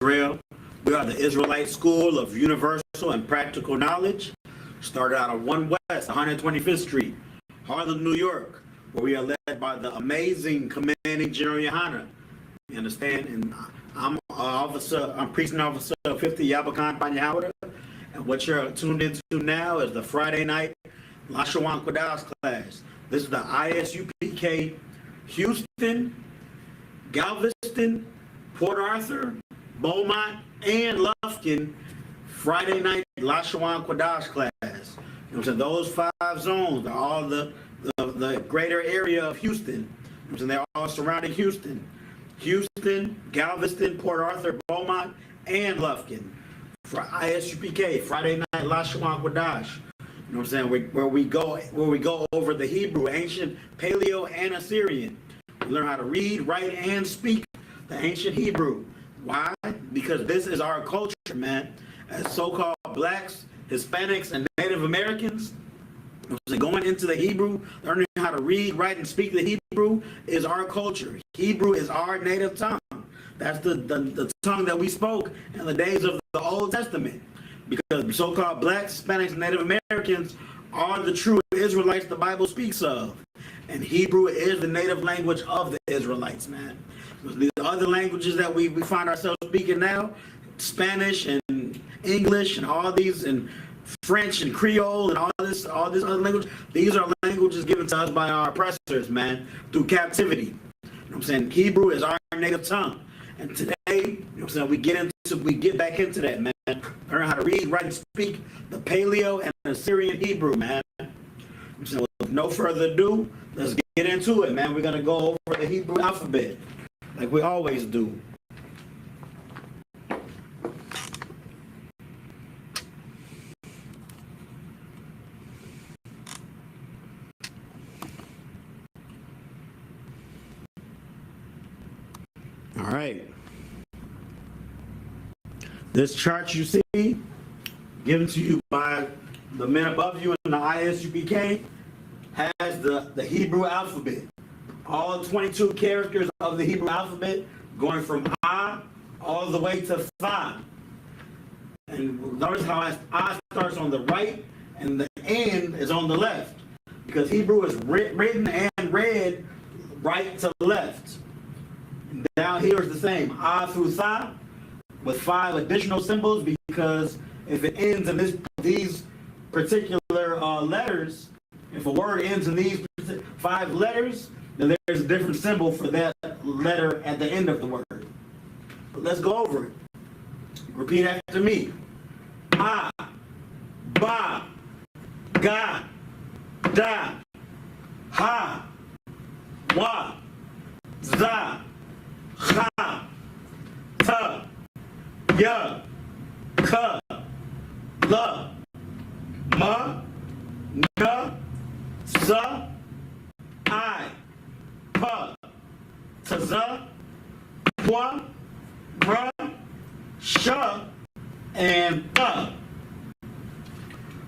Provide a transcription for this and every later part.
Israel. We are the Israelite School of Universal and Practical Knowledge. Started out on 1 West, 125th Street, Harlem, New York, where we are led by the amazing Commanding General YAHANNA. You understand? And I'm Precinct Officer 50 YAHANNA. And what you're tuned into now is the Friday night Lashawan Qadash class. This is the I.S.U.P.K. Houston, Galveston, Port Arthur, Beaumont, and Lufkin Friday night Lashawan Qadash class. You know what I'm saying? Those 5 zones are all the greater area of Houston. You know what I'm saying? They're all surrounding Houston. Houston, Galveston, Port Arthur, Beaumont, and Lufkin. For I.S.U.P.K. Friday night Lashawan Qadash. You know what I'm saying? Where we go over the Hebrew, ancient, Paleo, and Assyrian. We learn how to read, write, and speak the ancient Hebrew. Why? Because this is our culture, man. As so-called blacks, Hispanics, and Native Americans, going into the Hebrew, learning how to read, write, and speak the Hebrew is our culture. Hebrew is our native tongue. That's the tongue that we spoke in the days of the Old Testament. Because so-called blacks, Hispanics, and Native Americans are the true Israelites the Bible speaks of. And Hebrew is the native language of the Israelites, man. The other languages that we find ourselves speaking now, Spanish and English and all these, and French and Creole and all this other language, these are languages given to us by our oppressors, man, through captivity. You know what I'm saying? Hebrew is our native tongue. And today, you know what I'm saying, we get back into that, man. Learn how to read, write, and speak the Paleo and Assyrian Hebrew, man. So with no further ado, let's get into it, man. We're gonna go over the Hebrew alphabet, like we always do. All right. This chart you see, given to you by the men above you in the I.S.U.P.K, has the Hebrew alphabet. All 22 characters of the Hebrew alphabet, going from I all the way to Fa. And notice how I starts on the right and the N is on the left. Because Hebrew is written and read right to left. And down here is the same, I through Tha, with 5 additional symbols, because if it ends in these particular letters, if a word ends in these 5 letters, then there's a different symbol for that letter at the end of the word. But let's go over it. Repeat after me. A, Ba, Ga, Da, Ha, Wa, Za, Ha, Ta, Ya, Ka, La, Ma, Na, Za, I, Pa, Taza, Kwa, Ra, Sha, and Pa.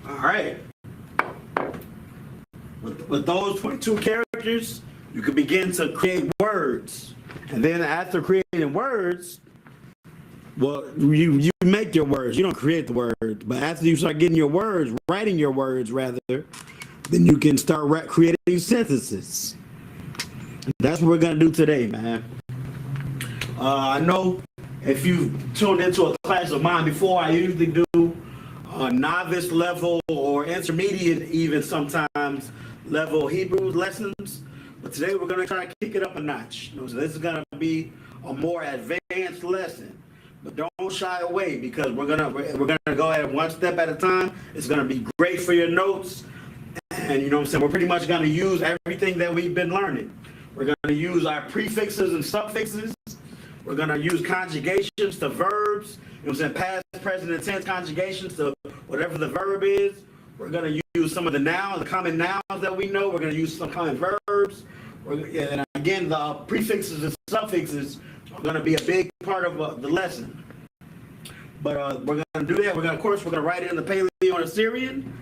All right. With those 22 characters, you can begin to create words. And then after creating words, well, you make your words. You don't create the words. But after you start getting your words, writing your words rather, then you can start creating sentences. That's what we're going to do today, man. I know if you've tuned into a class of mine before, I usually do novice level or intermediate, even sometimes, level Hebrew lessons. But today we're going to try to kick it up a notch. So this is going to be a more advanced lesson. But don't shy away, because we're gonna go ahead one step at a time. It's gonna be great for your notes, and you know what I'm saying, we're pretty much gonna use everything that we've been learning. We're gonna use our prefixes and suffixes. We're gonna use conjugations to verbs. You know what I'm saying, past, present, and tense conjugations to whatever the verb is. We're gonna use some of the nouns, the common nouns that we know. We're gonna use some common verbs. And again, the prefixes and suffixes are going to be a big part of the lesson. But we're going to do that. Of course, we're going to write it in the Paleo and Assyrian.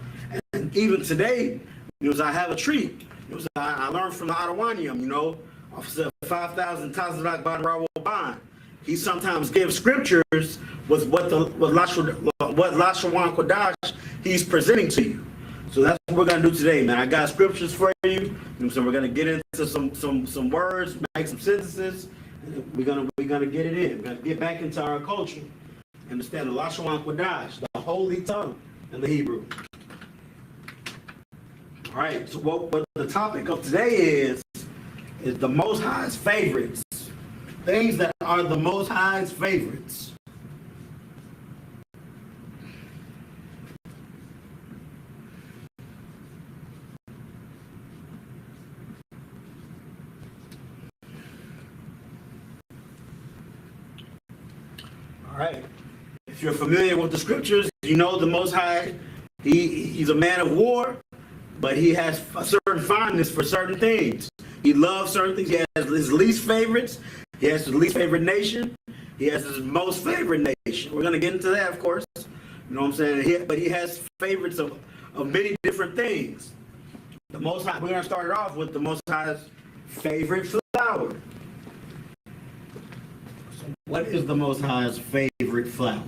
And even today, I have a treat. I learned from the Otawanium, 5,000 Tazalak Ban Rawoban. he sometimes gives scriptures with what Lashawan Qadash he's presenting to you. So that's what we're gonna do today, man. I got scriptures for you. So we're gonna get into some words, make some sentences. And we're gonna get it in. We're gonna get back into our culture. Understand the Lashawan Qadash, the holy tongue in the Hebrew. All right. So what the topic of today is the Most High's favorites. Things that are the Most High's favorites. All right. If you're familiar with the scriptures, you know the Most High, he's a man of war, but he has a certain fondness for certain things. He loves certain things. He has his least favorites. He has his least favorite nation. He has his most favorite nation. We're going to get into that, of course. You know what I'm saying? But he has favorites of many different things. The Most High, we're going to start it off with the Most High's favorite flower. So what is the Most High's favorite flower?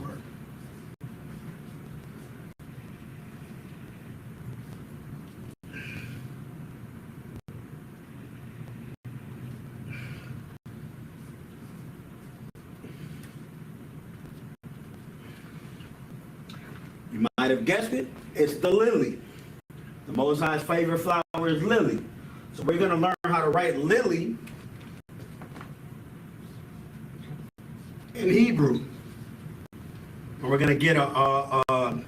You might have guessed it. It's the lily. The Most High's favorite flower is lily. So we're going to learn how to write lily in Hebrew. And we're going to get a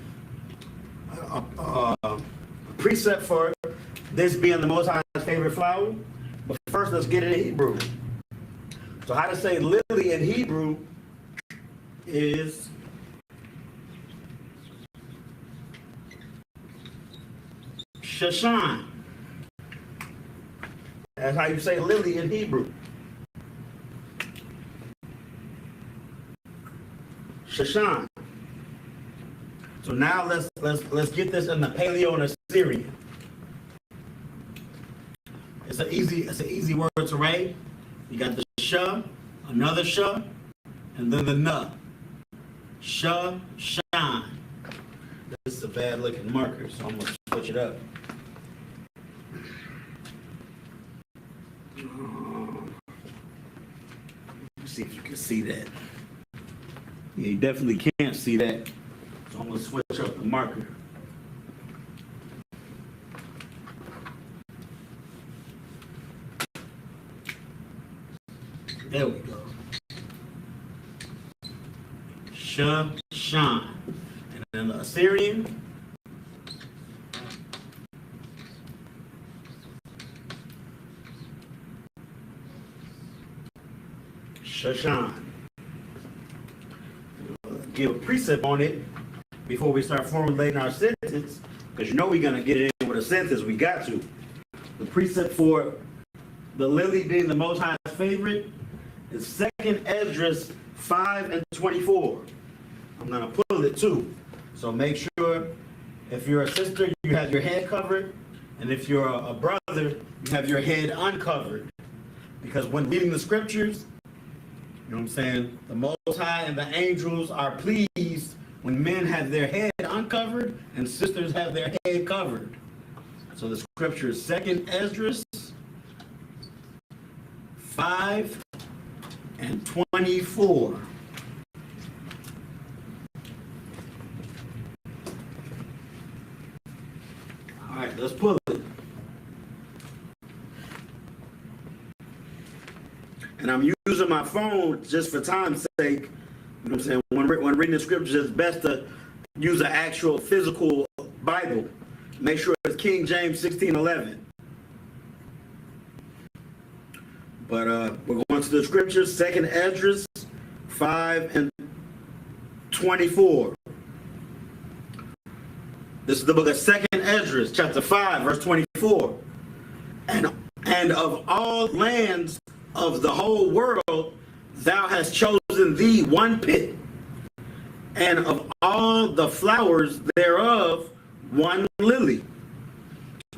precept for this being the Most High's favorite flower. But first, let's get it in Hebrew. So how to say lily in Hebrew is Shashan. That's how you say lily in Hebrew. Shashan. So now let's get this in the Paleo and Assyrian. It's an easy word to write. You got the sha, another sha, and then the na. Shashan. This is a bad looking marker, so I'm gonna switch it up. Let's see if you can see that. Yeah, you definitely can't see that. So I'm going to switch up the marker. There we go. Shashan. And then the Assyrian. Shashan. Give a precept on it before we start formulating our sentence, because you know we're going to get it in with a sentence. We got to. The precept for the lily being the Most High's favorite is 2nd Esdras 5 and 24. I'm going to pull it too. So make sure if you're a sister, you have your head covered, and if you're a brother, you have your head uncovered. Because when reading the scriptures, you know what I'm saying? The Most High and the angels are pleased when men have their head uncovered and sisters have their head covered. So the scripture is 2nd Esdras 5 and 24. All right, let's pull it. And I'm using my phone just for time's sake. You know what I'm saying? When reading the scriptures, it's best to use an actual physical Bible. Make sure it's King James 16:11. But we're going to the scriptures, 2nd Esdras 5 and 24. This is the book of 2nd Esdras, chapter 5, verse 24. And of all lands of the whole world, thou hast chosen thee one pit, and of all the flowers thereof, one lily.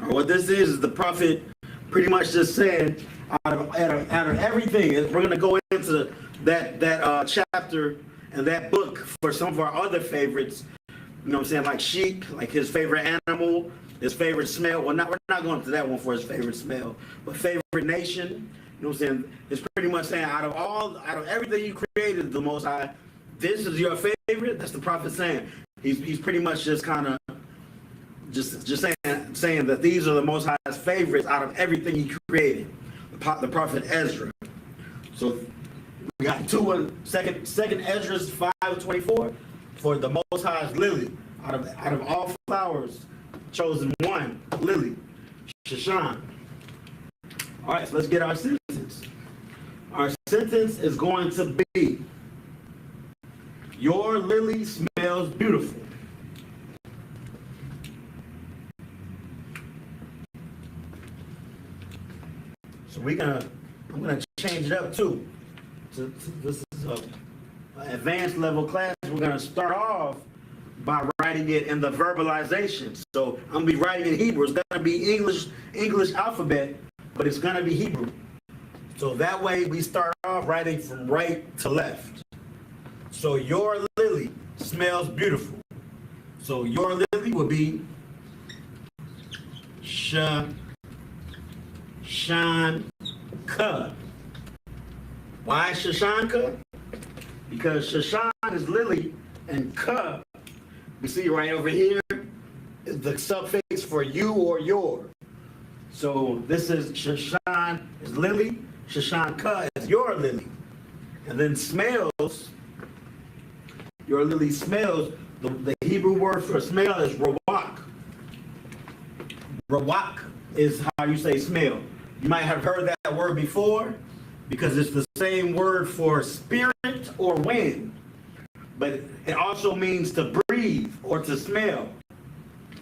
Or what this is the prophet pretty much just saying, out of everything, we're going to go into that chapter and that book for some of our other favorites. You know what I'm saying? Like sheep, like his favorite animal, his favorite smell. Well, we're not going to that one for his favorite smell, but favorite nation. You know what I'm saying? It's pretty much saying out of everything you created, the Most High, this is your favorite. That's the prophet saying. He's pretty much just kind of just saying that these are the Most High's favorites out of everything he created. The prophet Ezra. So we got second Ezra's 5:24 for the Most High's lily. Out of all flowers, chosen one, lily, Shashan. All right, so let's get our sentence. Our sentence is going to be, your lily smells beautiful. So I'm gonna change it up too. So this is an advanced level class. We're gonna start off by writing it in the verbalization. So I'm gonna be writing in Hebrew. It's gonna be English alphabet, but it's gonna be Hebrew. So that way we start off writing from right to left. So your lily smells beautiful. So your lily would be Shashanka. Why Shashanka? Because Shashan is lily and Ka, we see right over here, is the suffix for you or your. So this is Shashan is lily, Shashanka is your lily. And then smells, your lily smells, the Hebrew word for smell is rawak. Rawak is how you say smell. You might have heard that word before because it's the same word for spirit or wind, but it also means to breathe or to smell.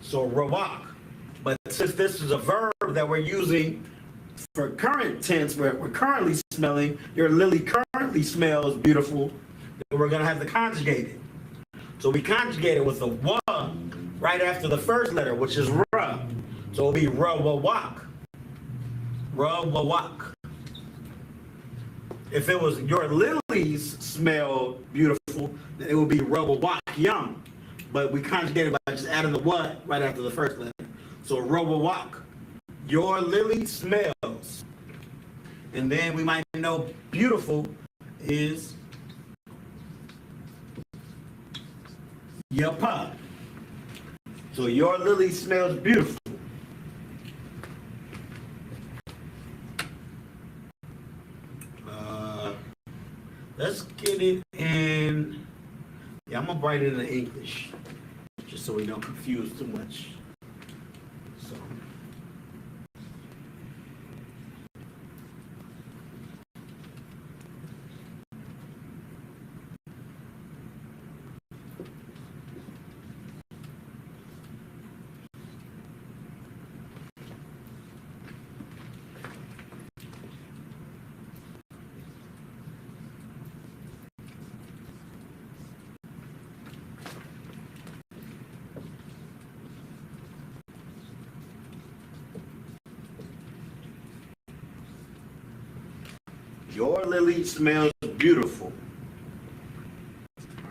So rawak. But since this is a verb that we're using for current tense, we're currently smelling, your lily currently smells beautiful, then we're going to have to conjugate it. So we conjugate it with a wa right after the first letter, which is ra. So it'll be rawawak. Rawawak. If it was your lilies smell beautiful, then it would be rawawak, young. But we conjugated by just adding the what right after the first letter. So rawawak. Your lily smells. And then we might know beautiful is yapa. So your lily smells beautiful. Let's get it in. Yeah, I'm gonna write it in English, just so we don't confuse too much. So. Your lily smells beautiful.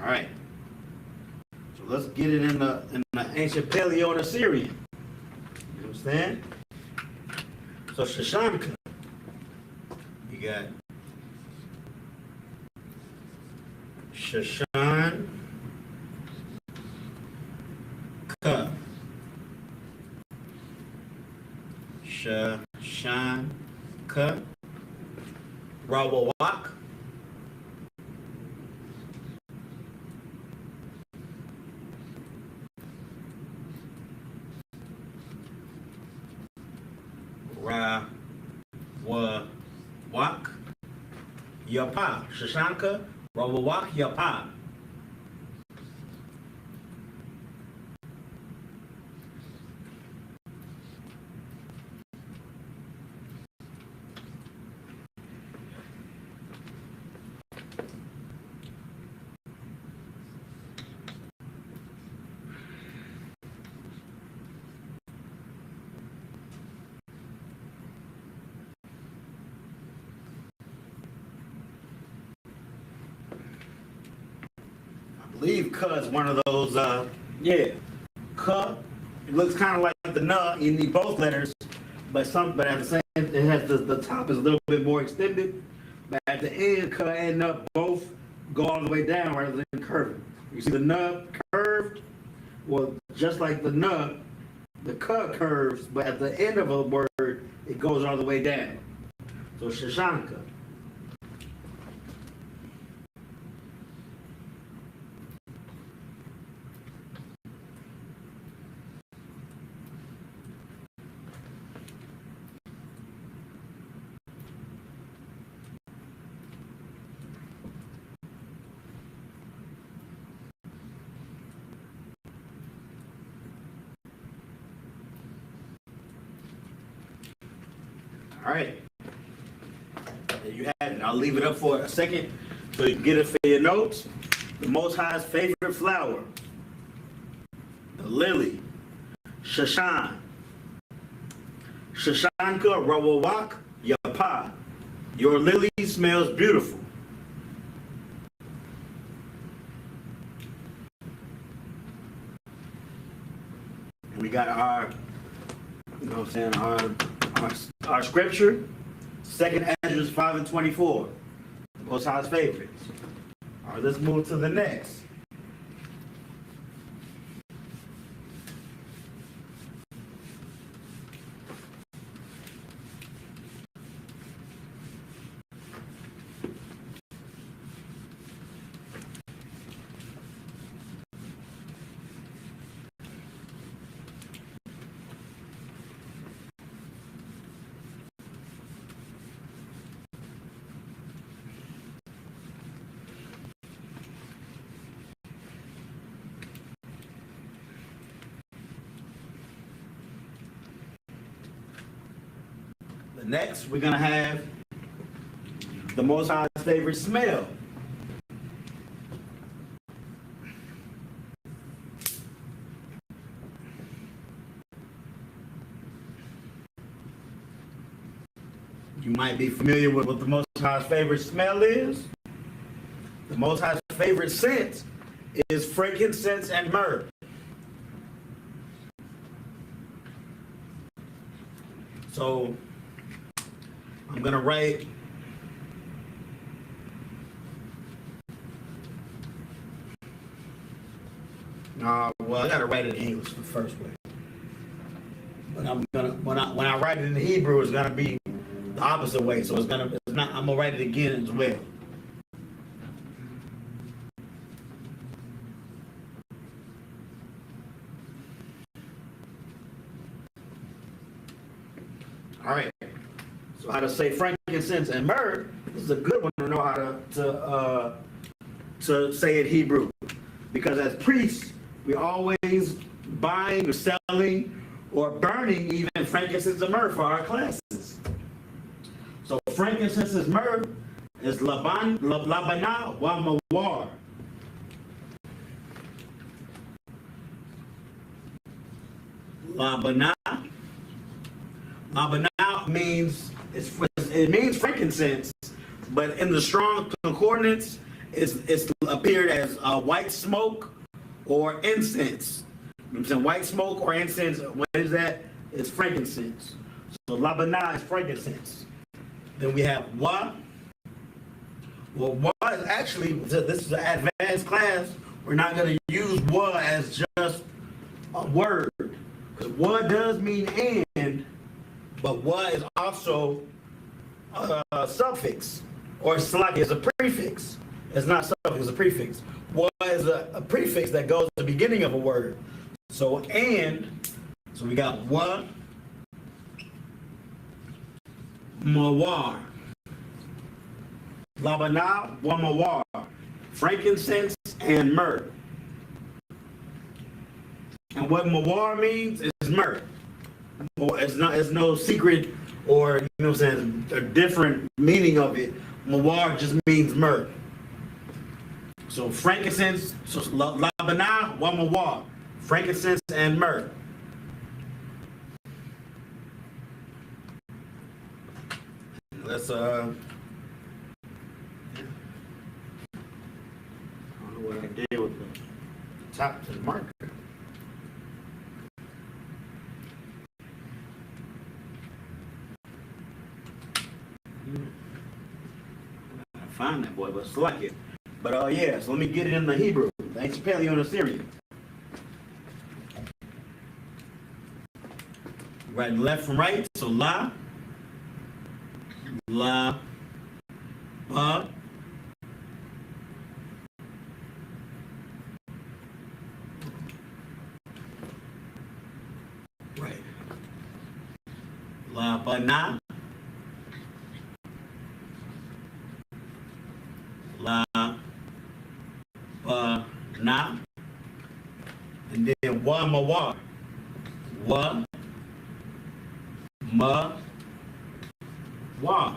All right. So let's get it in the ancient Paleo and Assyrian. You understand? So Shashanka, you got Shashanka. Shashanka. Rawawak. Rawawak. Yapa. Shashanka. Rawawak. Yapa. believe K is one of those, yeah. K, it looks kind of like the N. You need both letters, but at the same, it has the top is a little bit more extended. But at the end, K and N both go all the way down rather than curving. You see the N curved? Well, just like the N, the K curves, but at the end of a word, it goes all the way down. So Shashanka. All right, there you have it. I'll leave it up for a second so you can get it for your notes. The Most High's favorite flower, the lily, Shashan. Shashanka rawawak yapa. Your lily smells beautiful. And we got our, you know what I'm saying, our scripture, 2nd Ezra 5:24, Most High's favorites. All right, let's move to the next. Next, we're going to have the Most High's favorite smell. You might be familiar with what the Most High's favorite smell is. The Most High's favorite scent is frankincense and myrrh. So, I'm going to write well, I got to write it in English the first way. But I'm gonna when I write it in Hebrew, it's gonna be the opposite way. So it's not. I'm gonna write it again as well. All right. So how to say frankincense and myrrh, this is a good one to know how to say it Hebrew. Because as priests, we're always buying or selling or burning even frankincense and myrrh for our classes. So frankincense and myrrh is labana wa mawar. Labana means it means frankincense, but in the strong concordance, it's appeared as white smoke or incense. You know what I'm saying? White smoke or incense. What is that? It's frankincense. So labana is frankincense. Then we have wa. Well, wa is actually, this is an advanced class. We're not going to use wa as just a word, because wa does mean and, but wa is also a suffix, or it's a prefix. It's not suffix, it's a prefix. Wa is a prefix that goes at the beginning of a word. So so we got wa, mawar, labana wa mawar, frankincense and myrrh. And what mawar means is myrrh. It's no secret, or you know what I'm saying, a different meaning of it. Mawar just means myrrh. So frankincense, so labana wa mawar, frankincense and myrrh. Let's I don't know what I did with the top to the marker. I find that boy, but it's like it. But yeah, so let me get it in the Hebrew, the ancient Paleo and Assyrian. Right, left from right. So la, ba, right, la, ba, na, la, ba, na, and then wa, ma, wa, ma, wa,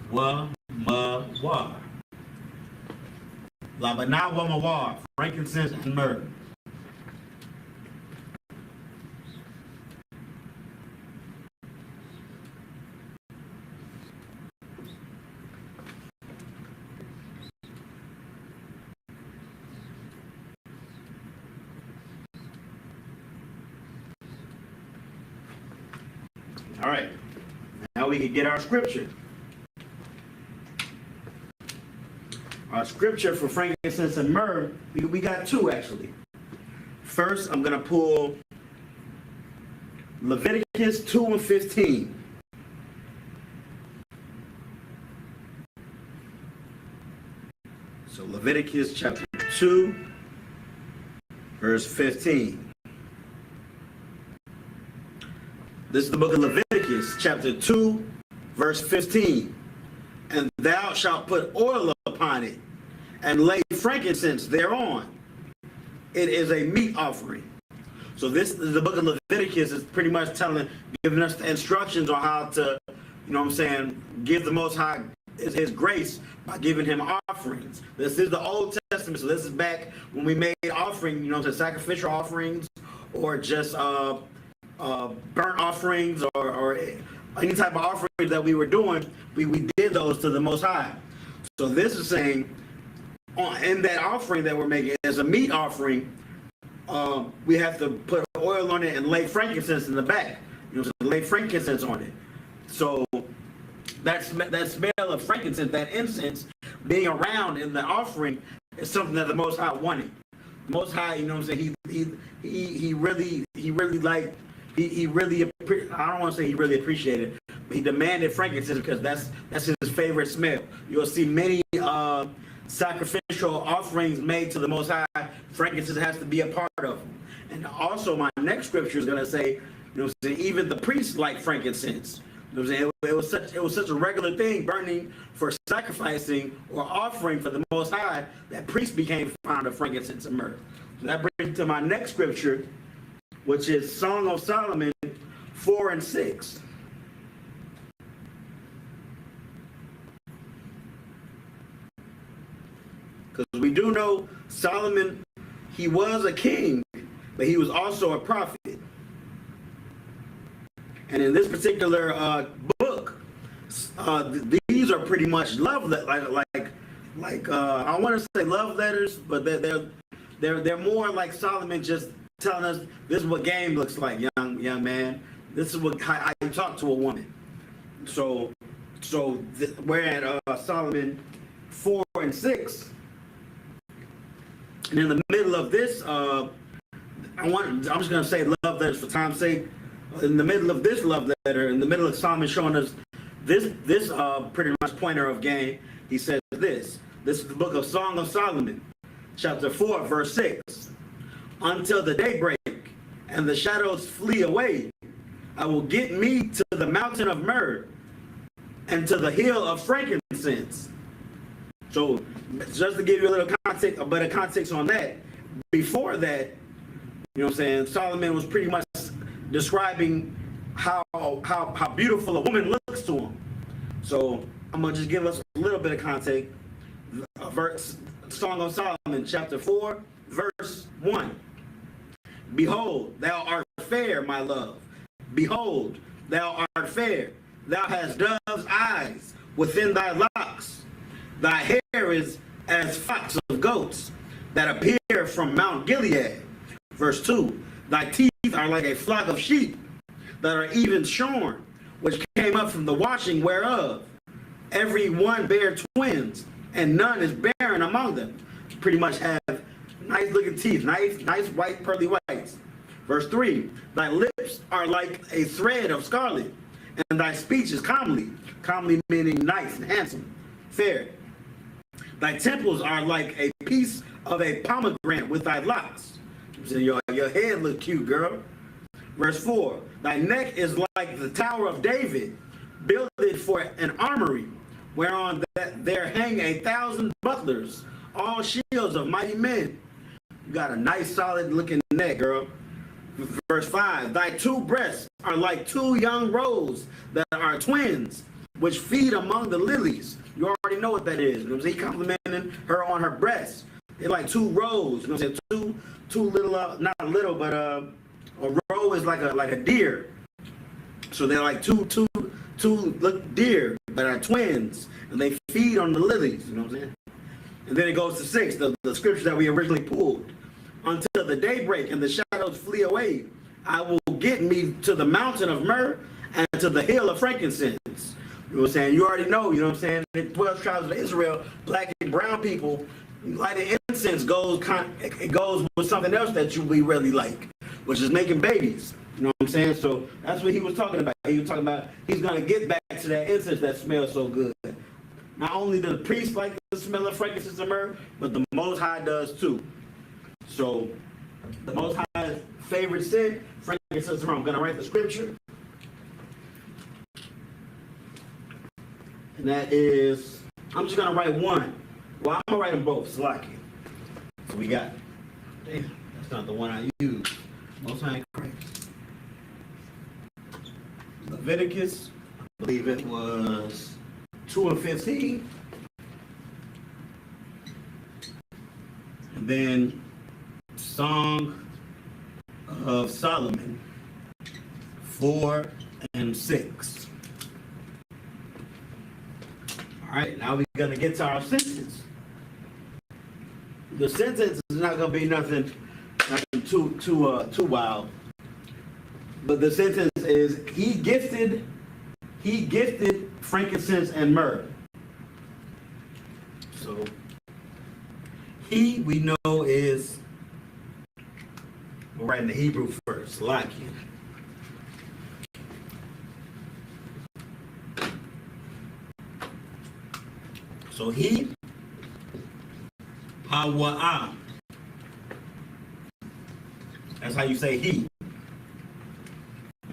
ma, wa. Labana, wa, ma, wa, frankincense and myrrh. All right, now we can get our scripture. Our scripture for frankincense and myrrh, we got two actually. First, I'm going to pull Leviticus 2 and 15. So Leviticus chapter 2, verse 15. This is the book of Leviticus, chapter 2, verse 15. And thou shalt put oil upon it, and lay frankincense thereon. It is a meat offering. So this is the book of Leviticus is pretty much giving us the instructions on how to, give the Most High his grace by giving him offerings. This is the Old Testament, so this is back when we made offering, the sacrificial offerings, or just burnt offerings, or any type of offerings that we were doing, we did those to the Most High. So this is saying, in that offering that we're making as a meat offering, we have to put oil on it and lay frankincense in the back. Lay frankincense on it. So that smell of frankincense, that incense being around in the offering, is something that the Most High wanted. The Most High, he really liked. He really, I don't want to say he really appreciated it, but he demanded frankincense because that's his favorite smell. You'll see many sacrificial offerings made to the Most High. Frankincense has to be a part of them. And also my next scripture is going to say, even the priests like frankincense. It was such a regular thing, burning for sacrificing or offering for the Most High, that priests became fond of frankincense and myrrh. So that brings me to my next scripture, which is Song of Solomon 4 and 6. Because we do know Solomon, he was a king, but he was also a prophet. And in this particular book, these are pretty much love I want to say love letters, but they're more like Solomon just telling us this is what game looks like, young man. This is how you talk to a woman. So we're at Solomon 4 and 6. And in the middle of this, I'm just going to say love letters for time's sake. In the middle of this love letter, in the middle of Solomon showing us this pretty much pointer of game, he says this. This is the book of Song of Solomon, chapter 4, verse 6. Until the daybreak and the shadows flee away, I will get me to the mountain of myrrh and to the hill of frankincense. So just to give you a little context, a better context on that, before that, Solomon was pretty much describing how beautiful a woman looks to him. So I'm going to just give us a little bit of context. Song of Solomon, chapter 4, verse 1. Behold, thou art fair, my love. Behold, thou art fair. Thou hast dove's eyes within thy locks. Thy hair is as flocks of goats that appear from Mount Gilead. Verse 2, thy teeth are like a flock of sheep that are even shorn, which came up from the washing whereof. Every one bare twins, and none is barren among them. Pretty much have nice looking teeth, nice white pearly whites. Verse 3, thy lips are like a thread of scarlet, and thy speech is comely. Comely meaning nice and handsome, fair. Thy temples are like a piece of a pomegranate with thy locks. So your head look cute, girl. Verse 4, thy neck is like the Tower of David, builded for an armory, whereon there hang 1,000 bucklers, all shields of mighty men. You got a nice solid looking neck, girl. Verse 5, thy two breasts are like two young roes that are twins, which feed among the lilies. You already know what that is. You know what I'm saying? He complimenting her on her breasts. They're like two roes. You know what I'm saying? Two little, not little, but a roe is like a deer. So they're like two look deer that are twins, and they feed on the lilies. You know what I'm saying? And then it goes to 6, the scripture that we originally pulled. Until the daybreak and the shadows flee away, I will get me to the mountain of myrrh and to the hill of frankincense. You know what I'm saying? You already know, you know what I'm saying? The 12 tribes of Israel, black and brown people, lighting incense goes with something else that we really like, which is making babies. You know what I'm saying? So that's what he was talking about. He was talking about he's going to get back to that incense that smells so good. Not only do the priests like the smell of frankincense and myrrh, but the Most High does too. So the Most High's favorite sin, frankincense and myrrh. I'm going to write the scripture. And that is, I'm just going to write one. Well, I'm going to write them both, Salaki. So we got, damn, that's not the one I used. Most High in Christ. Leviticus, I believe it was 2:15. And then Song of Solomon 4 and 6. All right, now we're going to get to our sentence. The sentence is not going to be nothing too wild. But the sentence is, he gifted frankincense and myrrh. So, he, we know, is, we're writing the Hebrew first, Laki. So he, Hawa'ah. That's how you say he.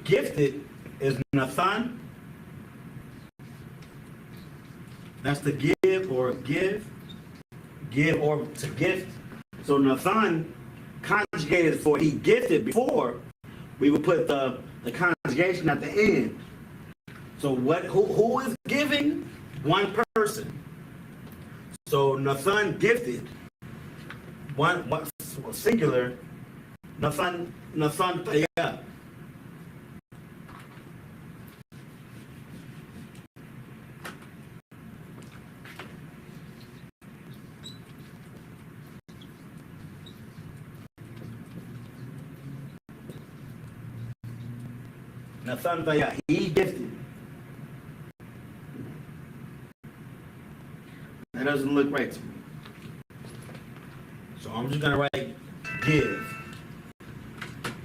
Gifted is Nathan. That's to give or give or to gift. So Nathan conjugated for he gifted before, we would put the conjugation at the end. So who is giving? One person. So Nathan gifted. One singular. Nathan Tayah. Nathan Tayah, he gifted. That doesn't look right to me. So I'm just going to write give.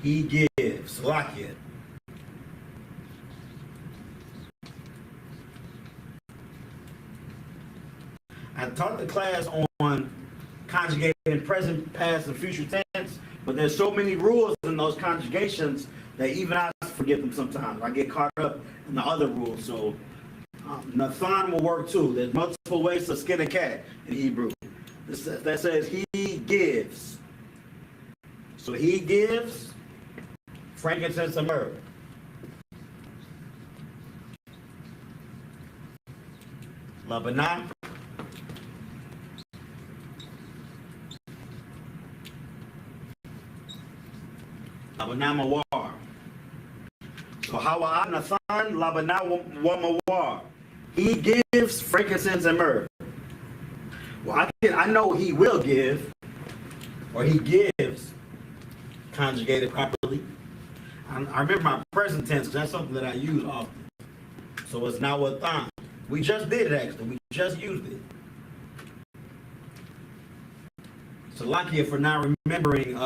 He gives. Lock it. I taught the class on conjugating present, past, and future tense, but there's so many rules in those conjugations that even I forget them sometimes. I get caught up in the other rules. So Nathan will work too. There's multiple ways to skin a cat in Hebrew. That says he gives. So he gives frankincense and myrrh. Labanah. Labanah mawar. So Hawa'ah Nathan Labanah wa mawar. He gives frankincense and myrrh. Well, I know he will give, or he gives, conjugated properly. I remember my present tense, because that's something that I use often. So it's now what time. We just did it, actually. We just used it. Salakia for not remembering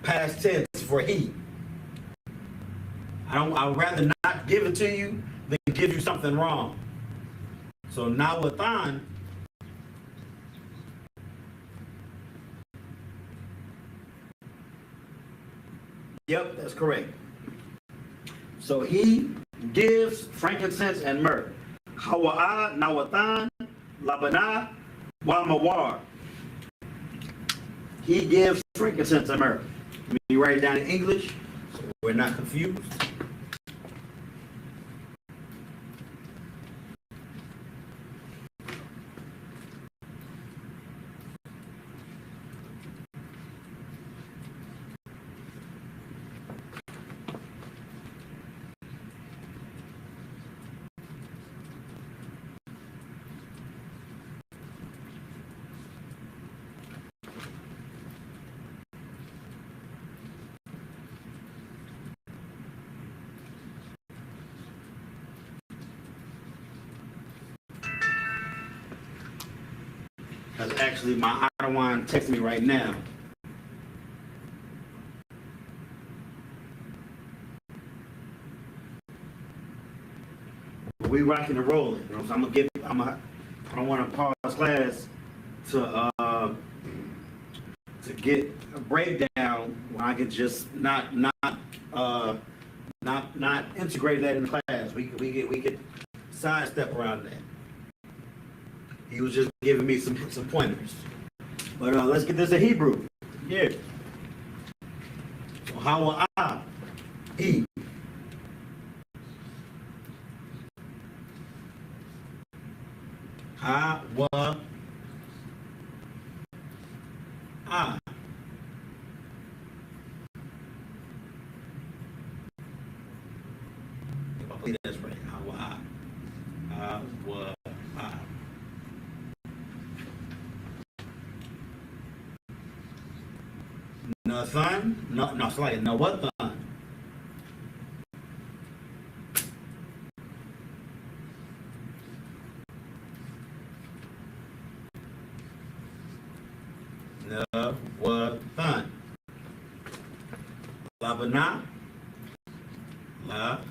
past tense for he. I would rather not give it to you than give you something wrong. So now what time. Yep, that's correct. So he gives frankincense and myrrh. Hawa'a, Nawatan, Labana, Wamawar. He gives frankincense and myrrh. Let me write it down in English so we're not confused. That's actually my Adawan texting me right now. We rocking and rolling. You know, so I don't want to pause class to get a breakdown when I could just not integrate that in class. We could sidestep around that. He was just giving me some pointers. But let's get this in Hebrew. Yeah. So Hawa'a, he. Hawa'a. If I believe that's right. Hawa'a. Hawa'a. Nathan? No, it's like Nawathan. Nawathan. Labana. Labana.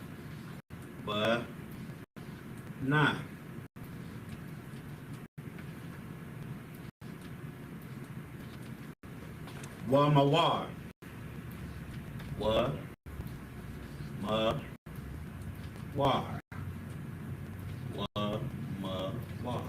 Wamawar. Wamawar. Wamawar.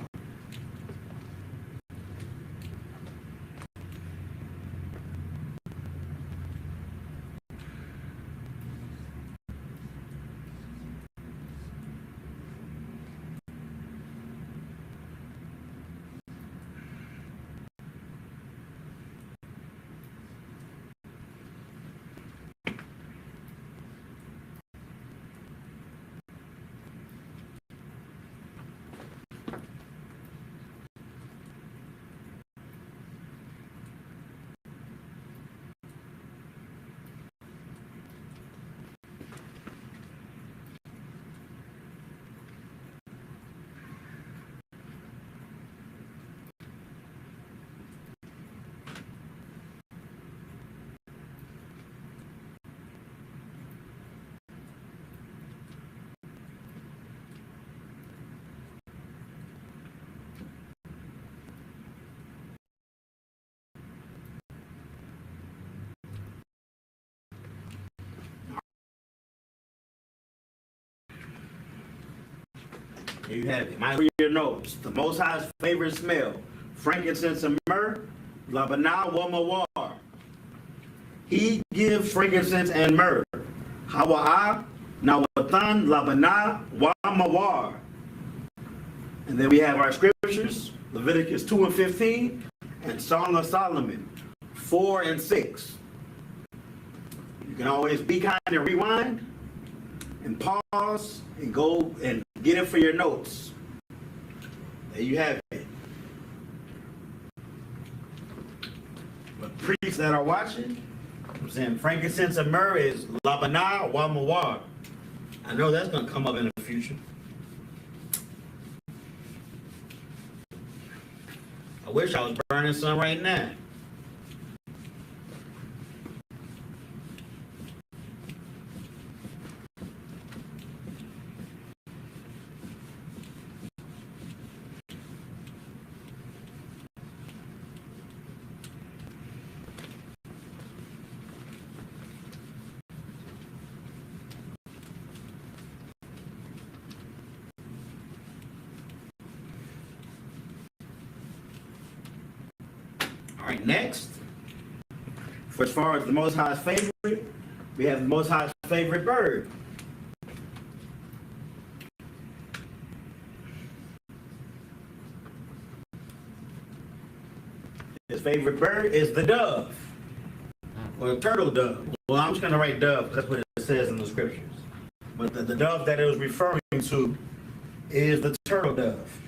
Here you have it. My your notes. The Most High's favorite smell: frankincense and myrrh. Labana Wamawar. He gives frankincense and myrrh. Hawa'a, Nawatan, Labana Wamawar. And then we have our scriptures: Leviticus 2 and 15, and Song of Solomon 4 and 6. You can always be kind and rewind and pause and go and get it for your notes. There you have it. priests that are watching, I'm saying frankincense and myrrh is Labana wa Mawar. I know that's going to come up in the future. I wish I was burning some right now. All right, next, for as far as the Most High's favorite, we have the Most High's favorite bird. His favorite bird is the dove, or the turtle dove. Well, I'm just going to write dove because that's what it says in the scriptures. But the dove that it was referring to is the turtle dove.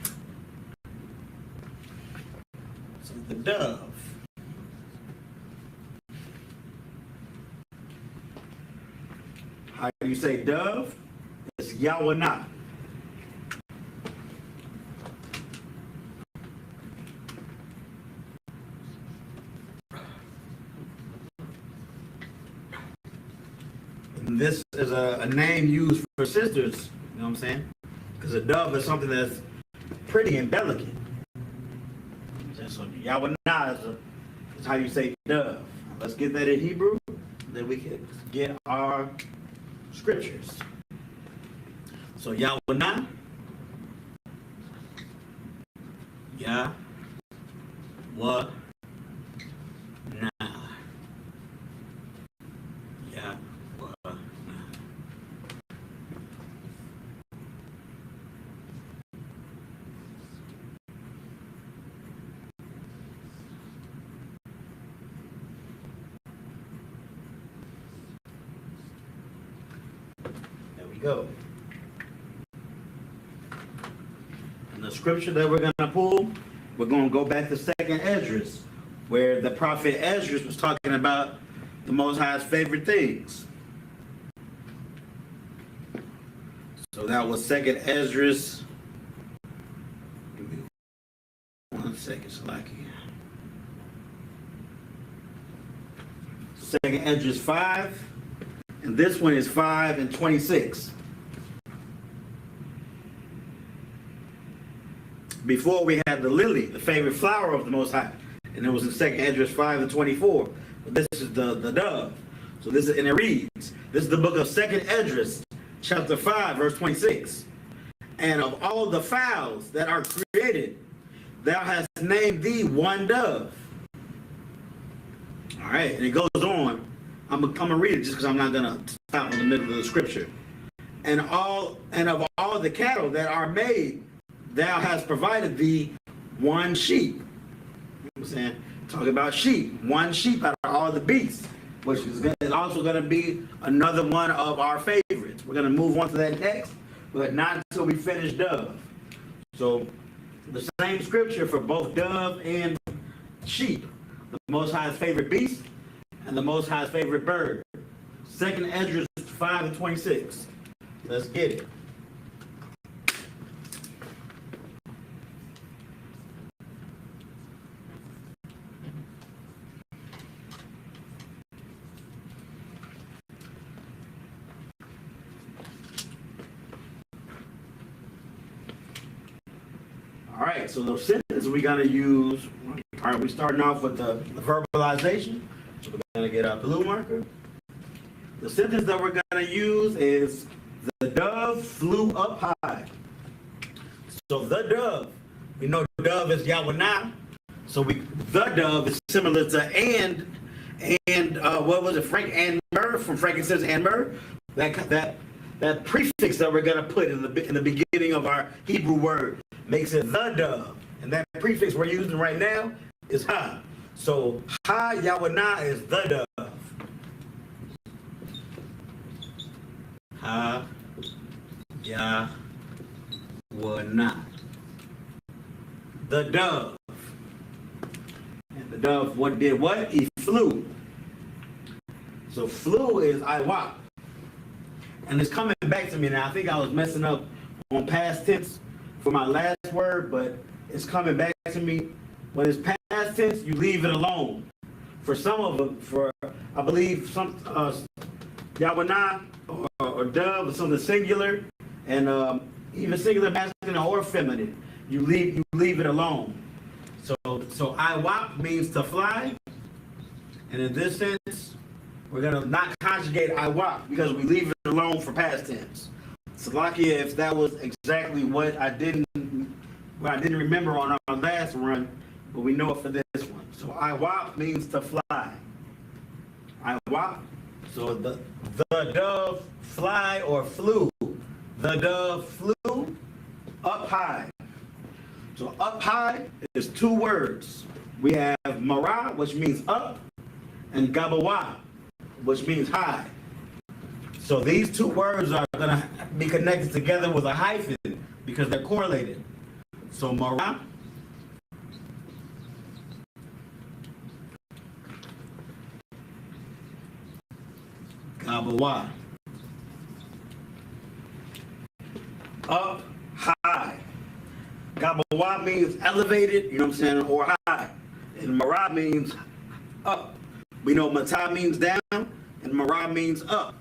So the dove. How do you say dove? It's YAHANNA. And this is a name used for sisters, you know what I'm saying? Because a dove is something that's pretty and delicate. So YAHANNA is how you say dove. Let's get that in Hebrew, then we can get our scriptures. So YAHANNA, YAHANNA. Go. And the scripture that we're going to pull, we're going to go back to second Esdras, where the prophet Esdras was talking about the Most High's favorite things. So that was second Esdras. Give me 1 second, Salaki. Second Esdras 5. And this one is 5 and 26. Before we had the lily, the favorite flower of the Most High. And it was in 2nd Esdras 5 and 24. But this is the dove. So this is, and it reads, this is the book of 2nd Esdras, chapter 5, verse 26. And of all the fowls that are created, thou hast named thee one dove. All right, and it goes on. I'm gonna read it just because I'm not gonna stop in the middle of the scripture. And of all the cattle that are made, thou hast provided thee one sheep. You know what I'm saying? Talking about sheep. One sheep out of all the beasts, which is also gonna be another one of our favorites. We're gonna move on to that next, but not until we finish dove. So the same scripture for both dove and sheep. The Most High's favorite beast and the Most High's favorite bird. 2nd Esdras 5 and 26. Let's get it. All right, so the sentence we're going to use, all right, we're starting off with the verbalization. So we're going to get our blue marker. The sentence that we're going to use is, the dove flew up high. So the dove, we know dove is YAHANNA. So the dove is similar to and what was it, Frank and myrrh, from frankincense and myrrh. That prefix that we're going to put in the beginning of our Hebrew word makes it the dove. And that prefix we're using right now is ha. So ha YAHANNA is the dove. Ha YAHANNA. The dove. And the dove did what? He flu. So flu is I.W.A.P. And it's coming back to me now. I think I was messing up on past tense for my last word, but it's coming back to me. When it's past tense, you leave it alone. For some of them, for I believe some YAHANNA or dove or something singular, and even singular masculine or feminine, you leave it alone. So I.W.A.P. means to fly, and in this sense, we're gonna not conjugate I.W.A.P. because we leave it alone for past tense. Salakia, if that was exactly what I didn't remember on our last run, but we know it for this one. So I.W.A.P. means to fly. I.W.A.P. So the dove fly or flew. The dove flew up high. So up high is two words. We have Mara, which means up, and Gabawa, which means high. So these two words are going to be connected together with a hyphen because they're correlated. So Mara, Gabawa, up high. Gabawa means elevated, you know what I'm saying, or high. And Mara means up. We know Mata means down, and Mara means up.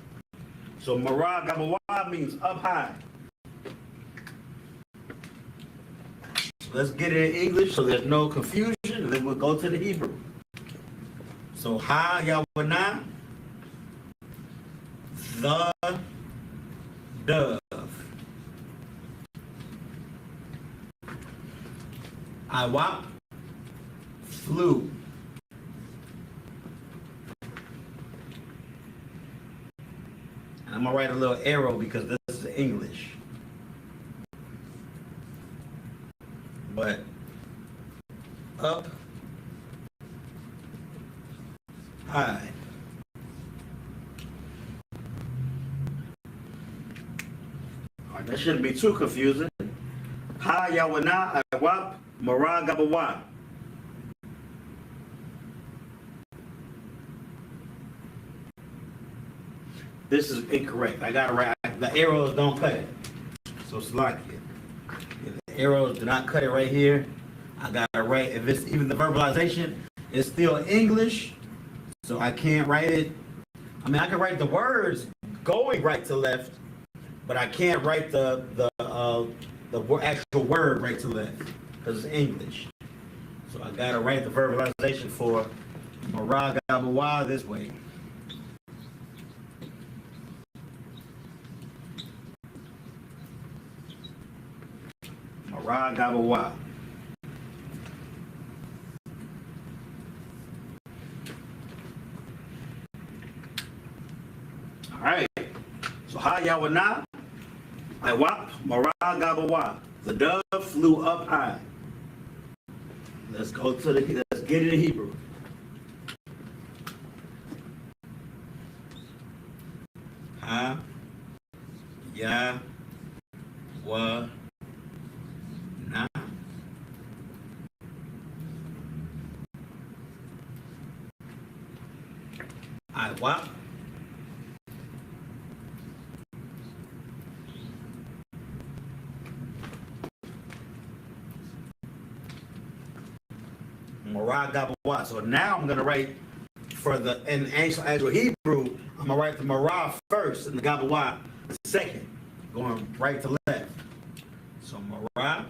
So Mara Gabawa means up high. Let's get it in English so there's no confusion, and then we'll go to the Hebrew. So Ha YAHANNA, the dove. I.W.A.P. flew. I'm gonna write a little arrow because this is English. But up high. All right, that shouldn't be too confusing. Ha YAHANNA I.W.A.P. Mara Gabawa. This is incorrect. I gotta write. The arrows don't cut it. So Salakia. The arrows do not cut it right here. I gotta write. If it's even the verbalization, it's still English, so I can't write it. I mean, I can write the words going right to left, but I can't write the actual word right to left because it's English. So I gotta write the verbalization for Mara Gabawa this way. Mara Gabawa. All right. So Ha YAHANNA I.W.A.P. Mara Gabawa. The dove flew up high. Let's get it in Hebrew. Ha YAHANNA I.W.A.P. Mara Gabawa. So now I'm going to write for in actual Hebrew, I'm going to write the Mara first and the Gabawa second, going right to left. So Mara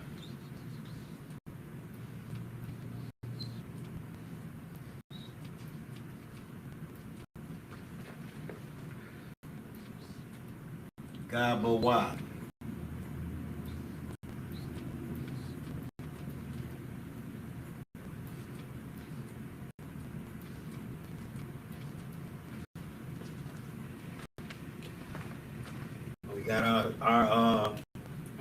Gabawa. We got our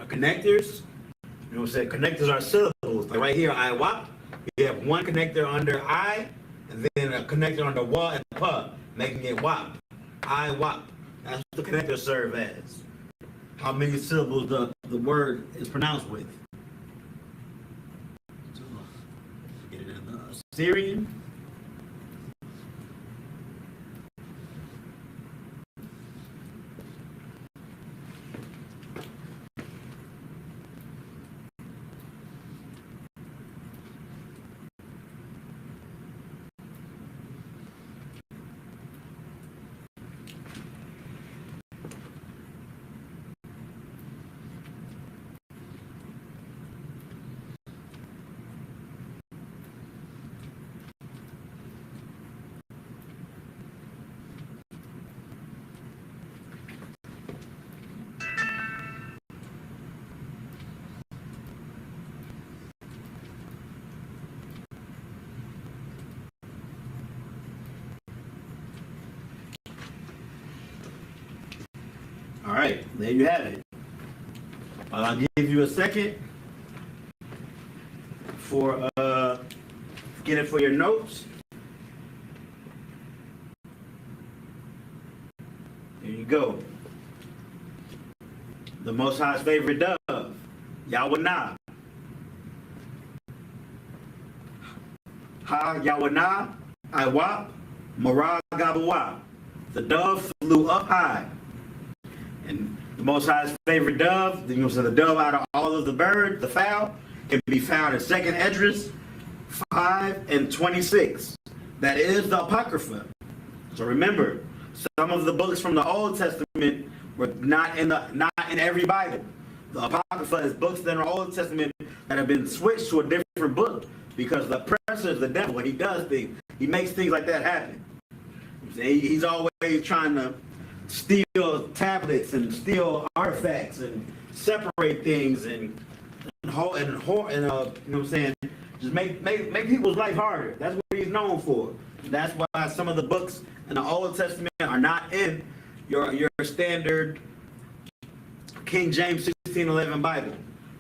connectors. You know what I'm saying? Connectors are syllables. Like right here, I.W.A.P. We have one connector under I, and then a connector under wa and pa, making it WAP. I.W.A.P. That's what the connectors serve as. How many syllables the word is pronounced with. So, get it in the Syrian. right, there you have it. I'll give you a second for get it for your notes. There you go. The Most High's favorite dove, YAHANNA. Ha YAHANNA, I.S.U.P.K, Marah Gabawa. The dove flew up high. And the Most High's favorite dove, you know, so the dove out of all of the birds, the fowl, can be found in 2nd Esdras 5 and 26. That is the Apocrypha. So remember, some of the books from the Old Testament were not in every Bible. The Apocrypha is books that are in the Old Testament that have been switched to a different book because the oppressor is the devil. When he does things, he makes things like that happen. He's always trying to steal tablets and steal artifacts and separate things and you know what I'm saying, just make people's life harder. That's what he's known for. That's why some of the books in the Old Testament are not in your standard King James 1611 Bible.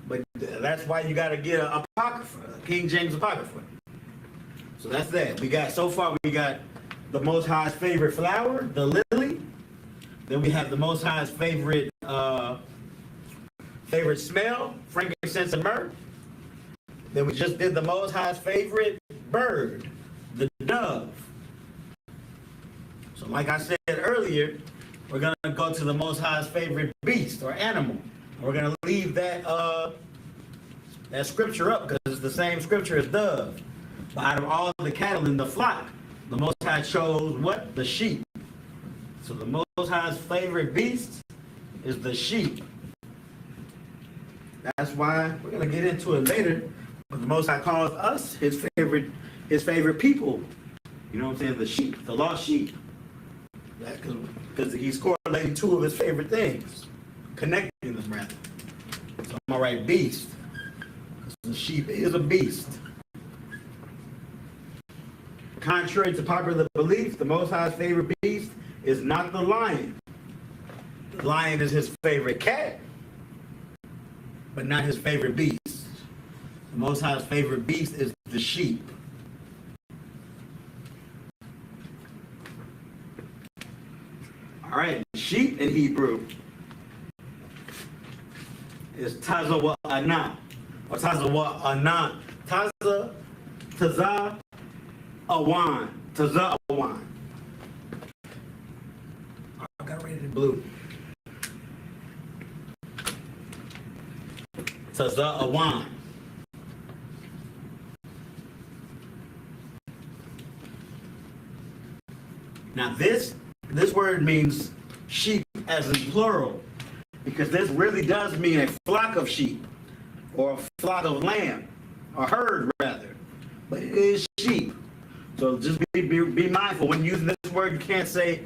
But that's why you got to get an Apocrypha, King James Apocrypha. So that's that. We got the Most High's favorite flower, the lily. Then we have the Most High's favorite smell, frankincense and myrrh. Then we just did the Most High's favorite bird, the dove. So like I said earlier, we're going to go to the Most High's favorite beast or animal. We're going to leave that scripture up because it's the same scripture as dove. But out of all the cattle in the flock, the Most High chose what? The sheep. So the Most High's favorite beast is the sheep. That's why we're going to get into it later. But the Most High calls us his favorite people. You know what I'm saying? The sheep, the lost sheep. Because he's correlating two of his favorite things. Connecting them, rather. So I'm all right, beast. The sheep is a beast. Contrary to popular belief, the Most High's favorite beast is not the lion. The lion is his favorite cat, but not his favorite beast. The Most High's favorite beast is the sheep. All right, sheep in Hebrew is Tazawa'ana, or Tazawa'ana, Taza'awan. I got rated in blue. Taza'awan. Now this word means sheep as in plural, because this really does mean a flock of sheep, or a flock of lamb, a herd rather, but it is sheep. So just be mindful when using this word. You can't say,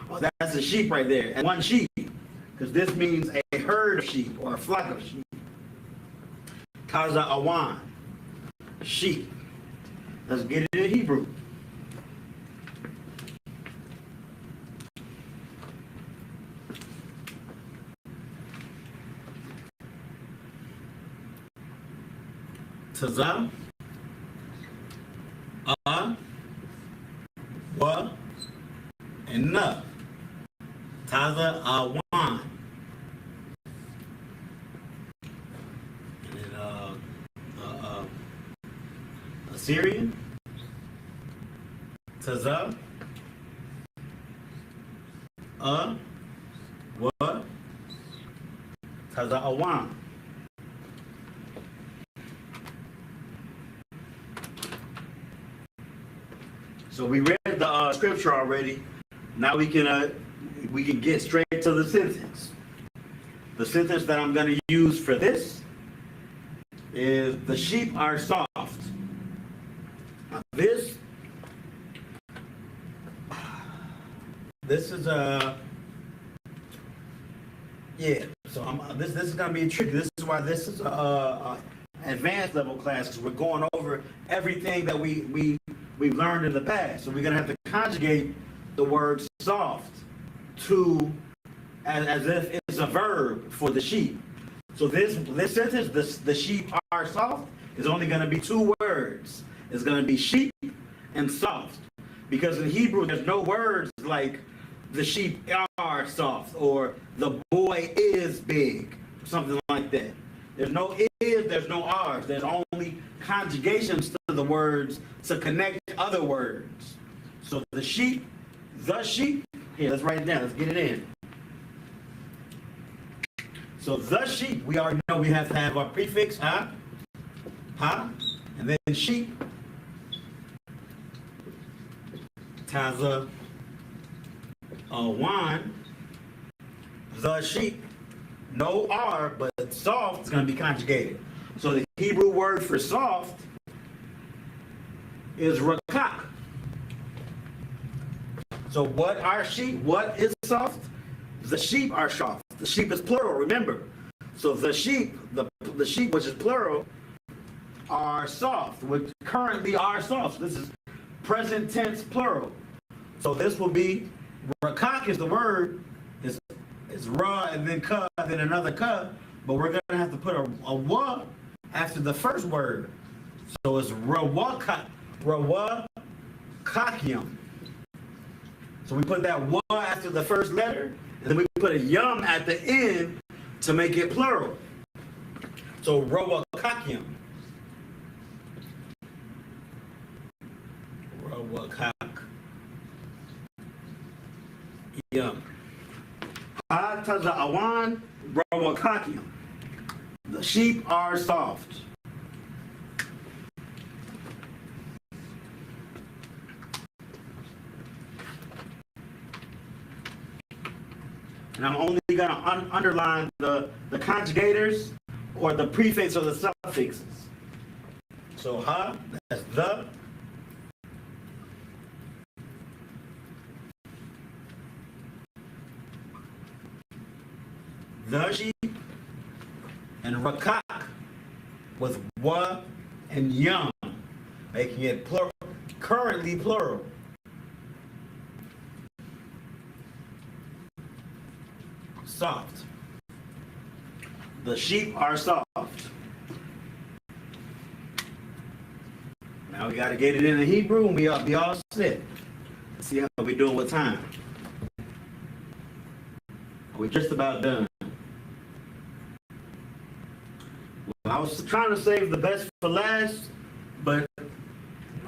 "Oh, that's a sheep right there," and one sheep, because this means a herd of sheep or a flock of sheep. Kaza awan, sheep. Let's get it in Hebrew. Taza, wa, and na. Taza awan. And then Assyrian. Taza, wa, taza awan. So we read the scripture already. Now we can get straight to the sentence. The sentence that I'm going to use for this is the sheep are soft. Now this is So this is going to be tricky. This is why this is a advanced level class, because we're going over everything that we've learned in the past. So we're going to have to conjugate the word soft to as if it's is a verb for the sheep. So this sentence, the sheep are soft, is only going to be two words. It's going to be sheep and soft. Because in Hebrew, there's no words like the sheep are soft or the boy is big, something like that. There's no is, there's no r's. There's only conjugations to the words to connect other words. So the sheep, here, let's write it down, let's get it in. So the sheep, we already know we have to have our prefix, ha, and then sheep, taza, wan, the sheep, no R, but soft is going to be conjugated. So the Hebrew word for soft is rakak. So what are sheep? What is soft? The sheep are soft. The sheep is plural, remember. So the sheep, the sheep, which is plural, are soft, which currently are soft. So this is present tense plural. So this will be, rakak is the word, it's ra and then ka, then another ka, but we're going to have to put a wa after the first word. So it's rawakakyum. So we put that wa after the first letter, and then we put a yum at the end to make it plural. So rawakakyum. Rawakakyum. Taza awan rawakakyum. The sheep are soft. And I'm only going to underline the conjugators or the prefix or the suffixes. So ha, that's the sheep, and rakak with wa and yum, making it plural, currently plural. Soft. The sheep are soft. Now we got to get it in the Hebrew and we ought to be all set. Let's see how we're doing with time. We're just about done. Well, I was trying to save the best for last, but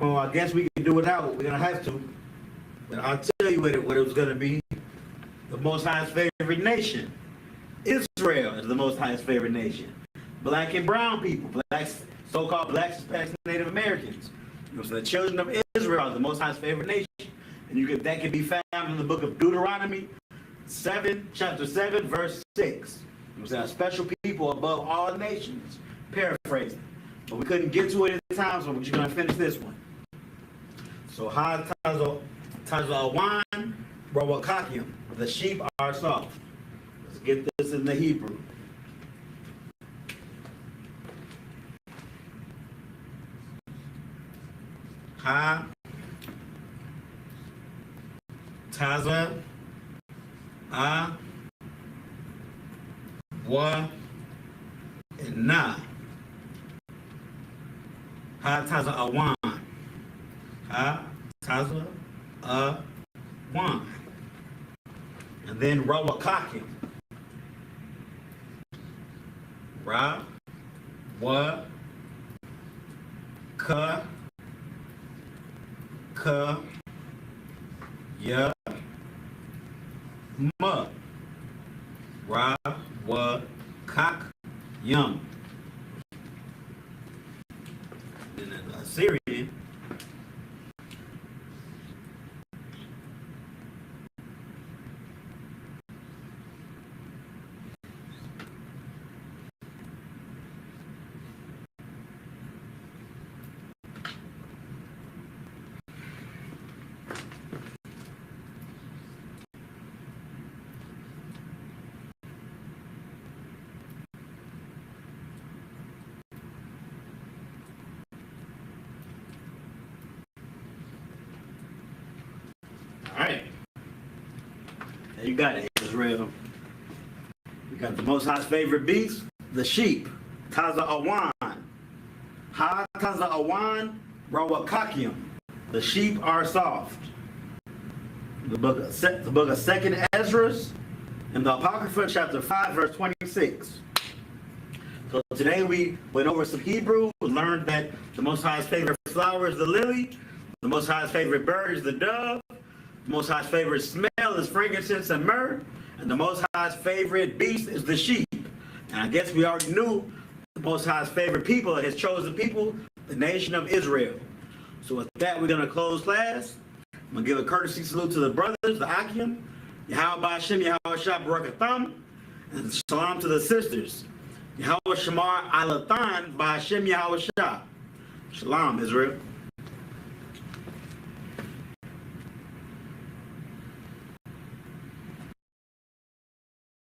I guess we can do without. We're going to have to. But I'll tell you what it was going to be. The Most High's favorite nation. Israel is the Most High's favorite nation. Black and brown people, so-called blacks, Hispanics, Native Americans. So the children of Israel are the Most High's favorite nation. And that can be found in the book of Deuteronomy, chapter 7, verse 6. It was a special people above all nations, paraphrasing. But we couldn't get to it at the time, so we're just going to finish this one. So, ha tazawan rawakakyum. The sheep are soft. Let's get this in the Hebrew. Ha taza a wa and na. Ha taza awan. Ha taza awan. And then rawakakyum. Ra, wa, ka, ya, ma. Ra, wa, kak, yum. And then Assyrian. All right. You got it, Israel. Got the Most High's favorite beast, the sheep, Taza Awan. Ha Taza Awan, Rawakakium. The sheep are soft. The book of 2nd Ezra and the Apocrypha, chapter 5, verse 26. So today we went over some Hebrew. We learned that the Most High's favorite flower is the lily. The Most High's favorite bird is the dove. The Most High's favorite smell is frankincense and myrrh. And the Most High's favorite beast is the sheep. And I guess we already knew the Most High's favorite people, his chosen people, the nation of Israel. So with that, we're going to close class. I'm going to give a courtesy salute to the brothers, the Akim, Yahweh Hashem, Yahweh Shah Barakatham, and Shalom to the sisters. Yahweh Shamar Alathan by Hashem Yahweh Shah. Shalom, Israel.